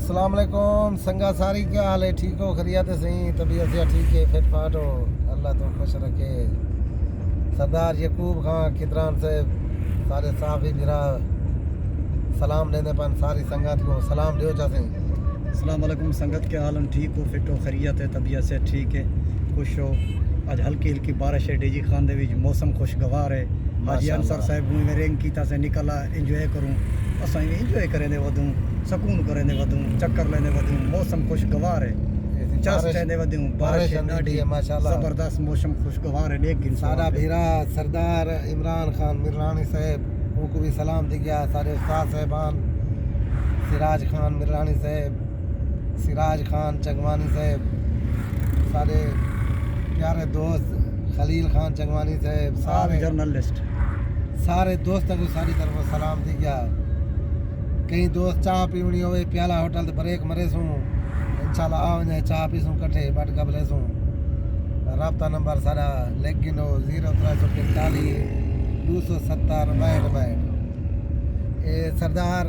अस्सलाम वालेकुम संगा सारी, क्या हाल है? ठीक हो? खैरियत है? सही तबीयत से ठीक है? फिट फाट हो? अल्लाह तो खुश रखे। सरदार यकूब खान कितरान से सारे साफी बिरा सलाम देने पर सारी संगत को सलाम दियो चाहते हैं। अस्सलाम वालेकुम संगत के हाल ठीक हो? फिट हो? खैरियत है? तबीयत से ठीक है? खुश हो? अज हल्की हल्की बारिश है डीजी खान दे विच, मौसम खुशगवार है। हाजी अंसर साहब में रेंग कीता से निकला इंजॉय करूँ, असां इंजॉय करें वधूँ, सकून करें वधूँ, चक्कर लेने वधूँ। मौसम खुशगवार है, चस चेंदे वधूँ, बारिश ॾाढी माशाल्लाह ज़बरदस्त मौसम खुशगवार है। लेकिन सारा भीरा सरदार इमरान खान मिरानी साहब उनको भी सलाम दी गया। सारे उस्ताद साहबान सिराज खान मिरानी साहब, सिराज खान चंगवानी साहब, सारे प्यारे दोस्त खलील खान चंगवानी साहब, सारे जर्नलिस्ट, सारे दोस्तों को सारी तरफ सलाम दी गया। कई दोस्त चाह पीवनी हो प्याला होटल ते ब्रेक मरे सूँ इंशाल्लाह आ वञे चाह पीसूँ कट्ठे बट कबले सूँ। रब्ता नंबर सारा लेकिन हो 0345 270 62 ये सरदार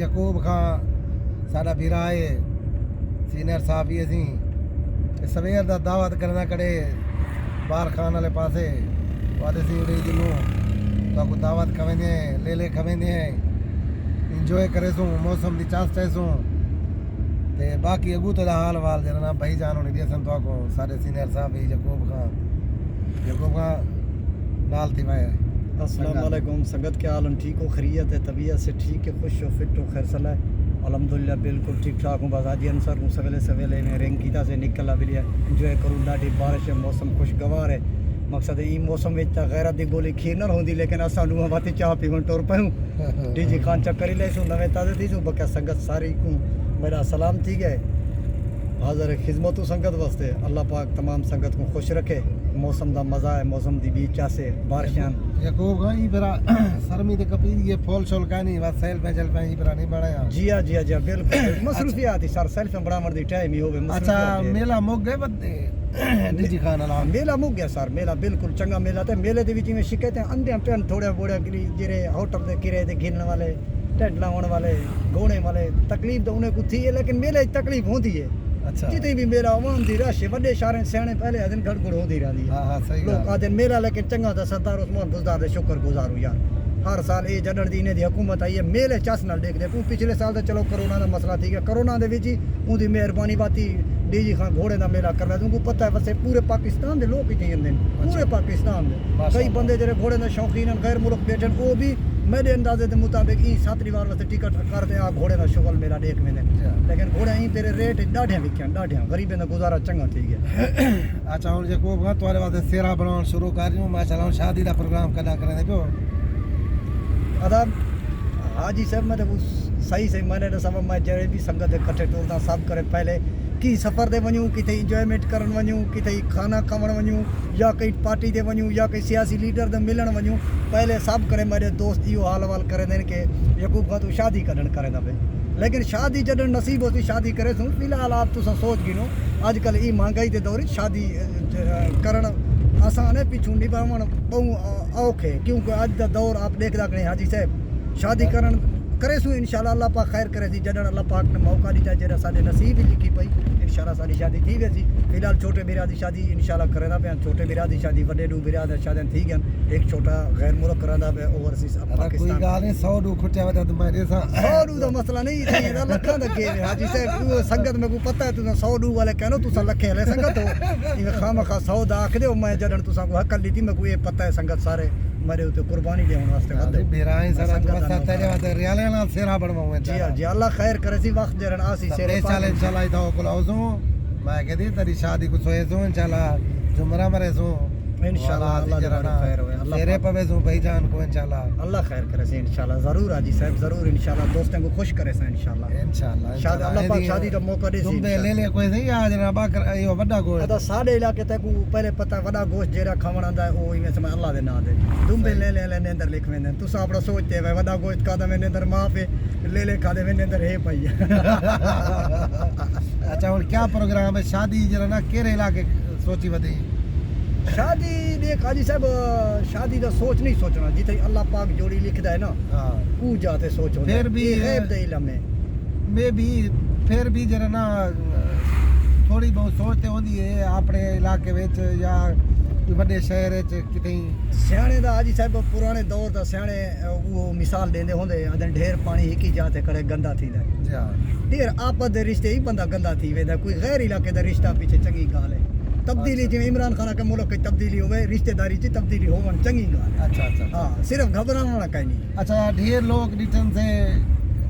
यकूब खान साडा भीरा है सीनियर साहब असी सवेर का दावत करना कड़े बार खान वाले पासे वादे सी उड़ी जिनू तो दावत खवेंदे ले खवेंदे इंजॉय करे सूँ मौसम की चास चाहे सूँ ते बाकी अगू तो हाल वाल जरा भाई जान होनी दिए तो को सारे सीनियर साहब ही यकूब खान नाल थी मैं। अस्सलाम वालेकुम संगत के हाल ठीक हो? खैरियत है? तबीयत से ठीक है? खुश हो? फिट हो? खैर सला है? अल्हम्दुलिल्लाह बिल्कुल ठीक ठाक हूँ। बस आजी अंसर हूँ सवेले सवेले में रेंग कीता से निकला बिलिया इंजॉय करूँ। ॾाढी बारिश है, मौसम खुशगवार है। मकसद ई मौसम में गैरत की गोली खीर न होंगी, लेकिन असां लूह बाती चाह पीवन टुर पयूँ डीजी खान चक्कर ही लेसूँ नवे ताज़े थीसूँ। बकिया संगत सारी को मेरा सलाम थी गए। हाज़र खिदमतों संगत वास्ते अल्लाह पाक तमाम संगत को खुश रखे। मौसम का मज़ा है, मौसम की बीच चासे बारिशां यकूब खान ही बरा सरमी ते कपी ये फॉल शॉल का नहीं बस सेल पे चल पे ही बरा नहीं बढ़ाया। जी हाँ बिल्कुल मसरूफियात ही सर सेल्फ बढ़ावन दी टाइम ही होवे। अच्छा मेला मुक गए बंदे डीजी खान वाला मेला मुक गया सर, मेला बिल्कुल चंगा मेला ते मेले दे विच में शिकायतें आंदे पेन थोड़ा बोड़ा गिरी जेरे होटल दे किरे दे गिरने वाले टेंट लाने वाले घोड़े वाले तकलीफ तो उन्हें को थी है, लेकिन मेले तकलीफ होती है। अच्छा जितनी भी मेला आवाम दी रश है वड्डे शहर सियाने पहले दिन गड़बड़ होती रहती है। हाँ सही लोग आदन मेला लेकिन चंगा था सरदार उस्मान बुज़दार दे शुक्र गुजार हूँ यार। हर साल ये जडड़ दी इन्हें दी हुकूमत आई है मेले चस नाल देखदे को। पिछले साल तो चलो करोना का मसला थी गया, करोना दे विच ही उनकी मेहरबानी बाती डीजी खान घोड़े का मेला करवा तुमको पता है वैसे पूरे पाकिस्तान के लोग ही जंदे पूरे पाकिस्तान के कई बंदे जेरे घोड़े के शौकीन गैर मुल्क बैठे वो भी मेरे अंदाजे के मुताबिक ई 7 वार वास्ते टिकट करते आ घोड़े का शुगल मेला देख में। लेकिन घोड़े ही तेरे रेट ढाढ़िया विकन ढाढ़िया गरीबें का गुजारा चंगा थी गया। अच्छा हूँ जो थोड़े वास्ते सेरा बनाना शुरू कर रही हूँ माशाल्लाह शादी का प्रोग्राम कदा करें पियो अदाब हाजी साहब मैं तो सही सही मैंने सब मैं जड़े भी संगत इकट्ठे टोलता सब करे पहले कि सफ़र ते वञूं किथे इंजॉयमेंट करण वञूं किथे खाना खावण वञूं या कहीं पार्टी ते वञूं या कहीं सियासी लीडर ते मिलण वञूं पहले सब करे मेरे दोस्त इहो हाल वाल करे देन के यकूब खां तू शादी करण करे दे। लेकिन शादी जॾहिं नसीब होती शादी करे सूं फिलहाल आप तुसां सोच गिनो अॼुकल्ह ई महांगाई ते दौर शादी करण आसान है पिछू निभावण बहु औखे क्योंकि अज का दौर आप देखदा करें हाजी साहब शादी करण करे सूं इंशाल्लाह अल्लाह पाक खैर करे सी जॾहिं अल्लाह पाक ने मौका दिता जरा साडे नसीब ही लिखी पई इंशाल्लाह साडी शादी थी वैसी। फिलहाल छोटे बिरा दी शादी इंशाल्लाह करदा पे छोटे बिरा दी शादी वड्डे डू बिरा दी शादी थी गन एक छोटा गैर मुल्क करदा पे ओवरसीज कोई गाल नहीं 100 डू खुटिया वदा तो मैं देसा 100 डू दा मसला नहीं थी लखा दा के हाजी साहब वो संगत में को पता है तुसा 100 डू वाले कहनो तुसा लखे ले संगत हो ये खामखा 100 दा आख दे मैं जडन तुसा को हक लीती मैं को ये पता है संगत सारे मरे उते कुर्बानी देवन वास्ते वदे बेराई सारा बस तेरे वास्ते रियाले ना सेरा बनवाऊं जी जी अल्लाह खैर करे सी वक्त जरन आसी सेरे चले इंशाल्लाह इधर कोलाउसू मैं कहती तेरी शादी को सोएसू इंशाल्लाह जुमरा मरेसू इंशाल्लाह अल्लाह जरा खैर होए अल्लाह तेरे पवेसू भाईजान को इंशाल्लाह अल्लाह खैर करे सी इंशाल्लाह जरूर हाजी साहब जरूर इंशाल्लाह दोस्तों को खुश करे सी इंशाल्लाह शादी अल्लाह पाक शादी का मौका दे सी तुम ले ले कोई नहीं आज ना बाकर यो बड़ा गोश्त अदा साडे इलाके तक पहले पता बड़ा गोश्त जेरा खावण आंदा है ओ इवें समय अल्लाह दे नाम दे दुंबे ले ने अंदर लिख वेंदे तुसा अपना सोचते वे बड़ा गोश्त का दा मेरे अंदर माफ है ले खा दे मेरे अंदर है पई अच्छा और क्या प्रोग्राम है शादी जरा ना केरे इलाके सोची वदी शादी देख हाजी साहब शादी का सोच नहीं सोचना जिथे अल्लाह पाक जोड़ी लिखदा है ना हां पूजा ते सोचो फिर भी गैब दे इल्म में मैं भी फिर भी जरा ना थोड़ी बहुत सोच ते होंदी है अपने इलाके विच या कोई बड़े शहर च किते सियाने दा हाजी साहब पुराने दौर दा सियाने वो मिसाल देंदे होंदे अदन ढेर पानी हिकी जाते करे गंदा थींदा जा ढेर आपस दे रिश्ते ही बंदा गंदा थी वेंदा कोई गैर इलाके दा रिश्ता पीछे चंगी गाल है तब्दीली जिवें इमरान खान के मुल्क की तब्दीली होवे रिश्तेदारी च तब्दीली होवन चंगी गाल है अच्छा अच्छा हां सिर्फ घबराना कहीं नहीं अच्छा ढेर लोग डिटन से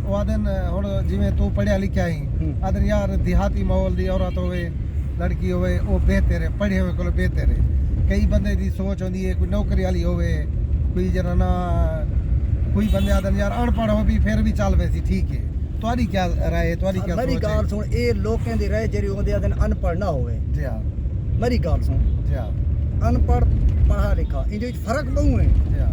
वादन हुण जिवें तू पढ़िया लिखिया ही आदन यार देहाती माहौल दी औरत होवे लड़की होवे वो बेहतर है पढ़े हुए कोल बेहतर है कई बंदे दी सोच होंदी है कोई नौकरी वाली होवे कोई जरा ना कोई बंदे आदन यार अनपढ़ हो भी फिर भी चल वैसी ठीक है तुम्हारी क्या राय है तुम्हारी क्या मेरी सोच गाल है सुन ए लोकें दी राय जेरी होंदी अदन अनपढ़ ना होवे जी हाँ मेरी गाल सुन जी हाँ अनपढ़ पढ़ा लिखा इनदे विच फर्क बहु है जी हाँ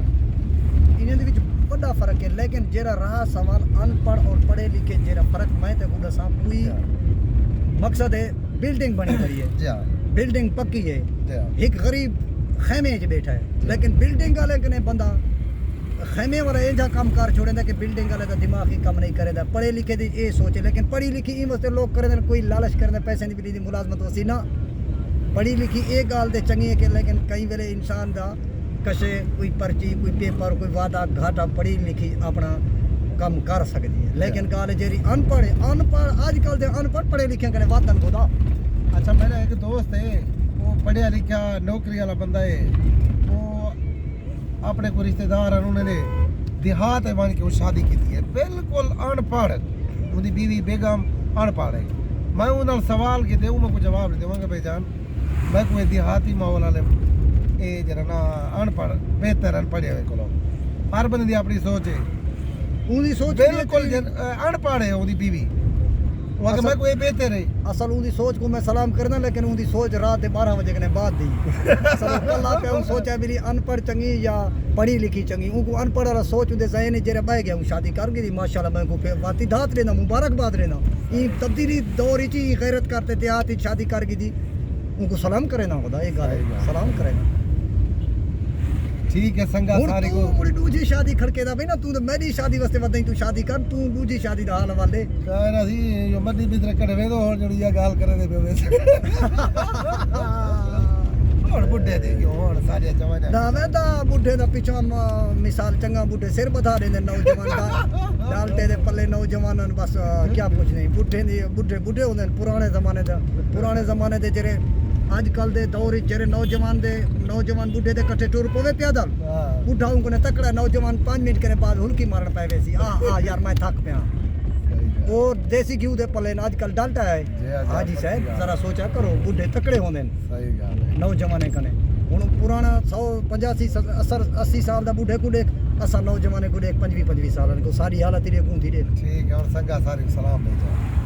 इन्हां दे विच बड़ा फर्क है लेकिन जेरा रहा सवाल अनपढ़ और पढ़े लिखे जेरा फर्क मैं ते को दसा कोई मकसद है बिल्डिंग बनी पड़ी है जी हाँ बिल्डिंग पक्की है जी हाँ एक गरीब खेमे च बैठा है लेकिन बिल्डिंग वाले कने बंदा खेमे वाला ऐसा काम कार छोड़ेंदा कि बिल्डिंग वाले का दिमाग ही काम नहीं करेंदा पढ़े लिखे दी ये सोचे लेकिन पढ़ी लिखी ई वास्ते लोग करेंदे कोई लालच करेंदे पैसे नहीं मिली मुलाजमत वसी ना पढ़ी लिखी ये गाल ते चंगी है कि लेकिन कई वेले इंसान दा कशे कोई पर्ची कोई पेपर कोई वादा घाटा पढ़ी लिखी अपना काम कर सकती है लेकिन गाल जेरी अनपढ़ आजकल दे अनपढ़ पढ़े लिखे कने वादन खुदा अच्छा मेरा एक दोस्त है वो पढ़िया लिखा नौकरी वाला बंदा है वो अपने को रिश्तेदार हैं उन्होंने देहात है मान के वो शादी की है बिल्कुल अनपढ़ उनकी बीवी बेगम अनपढ़ है मैं उन्होंने सवाल किए मैं को जवाब नहीं देवांगा भाईजान मैं कोई देहाती माहौल वाले ये जरा ना अनपढ़ बेहतर अनपढ़ है को हर बंदे की अपनी सोच है उनकी सोच बिल्कुल अनपढ़ है उनकी बीवी वो अगर मैं कोई बेहतर है असल उनकी सोच को मैं सलाम करना लेकिन उनकी सोच रात के 12 बजे के बाद दी असल कल पे उन सोचा मेरी अनपढ़ चंगी या पढ़ी लिखी चंगी उनको अनपढ़ वाला सोच उनके ज़हन जेरे बह गया हूँ शादी कर गई माशाल्लाह मैं को फिर बाती दात लेना मुबारकबाद लेना ये तब्दीली दौर ही गैरत करते देहात शादी कर गई थी उनको सलाम करे ना खुदा एक गाल सलाम करे ना ठीक है संगा सारे को पूरी दूजी शादी खड़के दा भाई ना तू तो मेरी शादी वास्ते वदई तू शादी कर तू दूजी शादी दा हाल वाले कहना सी यो मदी बिदर कड़वे तो और जड़ी गाल करे दे बेवे और बुड्ढे दे क्यों और सारे जवान ना मैं ता बुड्ढे दा पिछा मिसाल चंगा बुड्ढे सिर बधा देंदे नौजवान दा डालते दे पल्ले नौजवानन बस क्या कुछ नहीं बुड्ढे दी बुड्ढे होंदे पुराने जमाने दे जेरे आजकल दे दौर जेरे नौजवान बुढ़े दे कट्ठे टुर पवे पैदल बुढ़ा उनको ने तकड़ा नौजवान 5 मिनट करे बाद हुलकी मारन पावे सी आ यार मैं थक पिया और देसी घी दे पले आजकल डालता है हाजी साहब जरा सोचा करो बुढ़े तकड़े होंदे सही गाल है नौजवाने कने हुन पुराना 185 80 साल दा बुढ़े को देख असा नौजवाने को देख 25 साल को सारी हालत देख उंदी देख ठीक है और संगा सारे को सलाम भेजा